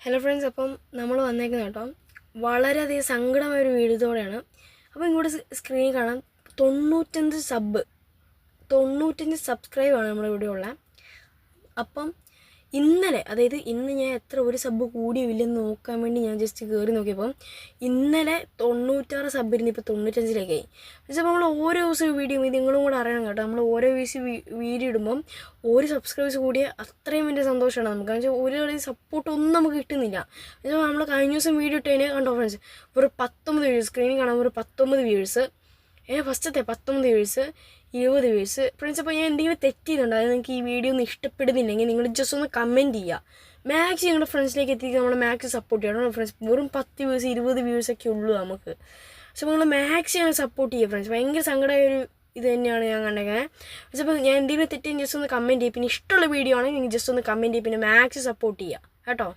Hello friends, അപ്പം നമ്മൾ വന്നേക്കുന്നത് കേട്ടോ വളരെയധികം സങ്കടമായൊരു വീഡിയോയോടെയാണ്. അപ്പോൾ ഇങ്ങോട്ട് സ്ക്രീനിൽ കാണാം 95 സബ്സ്ക്രൈബാണ് നമ്മുടെ ഇവിടെ ഉള്ളത്. അപ്പം ഇന്നലെ, അതായത് ഇന്ന് ഞാൻ ഒരു സബ്ബ് കൂടിയോ ഇല്ലെന്ന് നോക്കാൻ വേണ്ടി ഞാൻ ജസ്റ്റ് കയറി നോക്കിയപ്പം ഇന്നലെ 96 സബ്ബ് ഇരുന്ന് ഇപ്പോൾ 95-ലേക്കായി. പക്ഷേ നമ്മൾ ഓരോ ദിവസം വീഡിയോ നിങ്ങളും കൂടെ അറിയണം കേട്ടോ. നമ്മൾ ഓരോ ദിവസം വീഡിയോ ഇടുമ്പം ഒരു സബ്സ്ക്രൈബേഴ്സ് കൂടിയ അത്രയും വലിയ സന്തോഷമാണ് നമുക്ക്. കാരണം വെച്ചാൽ ഒരു സപ്പോർട്ടൊന്നും നമുക്ക് കിട്ടുന്നില്ല. പക്ഷേ നമ്മൾ കഴിഞ്ഞ ദിവസം വീഡിയോ ഇട്ടതിന് കണ്ടോ ഫ്രണ്ട്സ്, ഒരു 19 വ്യൂവേഴ്സ്, സ്ക്രീനിൽ കാണാൻ ഒരു 19 വ്യൂവേഴ്സ്, ഫസ്റ്റത്തെ 19 വ്യൂവേഴ്സ്, 20 വ്യൂവേഴ്സ്. ഫ്രണ്ട്സ്, അപ്പോൾ ഞാൻ എന്തെങ്കിലും തെറ്റ് ചെയ്തിട്ടുണ്ട്, അതായത് നിങ്ങൾക്ക് ഈ വീഡിയോ ഒന്നും ഇഷ്ടപ്പെടുന്നില്ലെങ്കിൽ നിങ്ങൾ ജസ്റ്റ് ഒന്ന് കമൻറ്റ് ചെയ്യുക. മാക്സ് നിങ്ങളുടെ ഫ്രണ്ട്സിലേക്ക് എത്തിക്കുക, നമ്മൾ മാക്സ് സപ്പോർട്ട് ചെയ്യണം ഫ്രണ്ട്സ്. വെറും 10 വ്യൂവേഴ്സ് 20 വ്യൂവേഴ്സൊക്കെ ഉള്ളൂ നമുക്ക്. പക്ഷേ നിങ്ങൾ മാക്സ് ഞാൻ സപ്പോർട്ട് ചെയ്യുക ഫ്രണ്ട്സ്. ഭയങ്കര സങ്കടമായൊരു ഇത് തന്നെയാണ് ഞാൻ കണ്ടേക്കുന്നത്. പക്ഷേ അപ്പോൾ ഞാൻ എന്തെങ്കിലും തെറ്റ് ജസ്റ്റ് ഒന്ന് കമൻറ്റ് ചെയ്യും. പിന്നെ ഇഷ്ടമുള്ള വീഡിയോ ആണെങ്കിൽ നിങ്ങൾ ജസ്റ്റ് ഒന്ന് കമൻറ്റ് ചെയ്യും. പിന്നെ മാക്സ് സപ്പോർട്ട് ചെയ്യുക കേട്ടോ.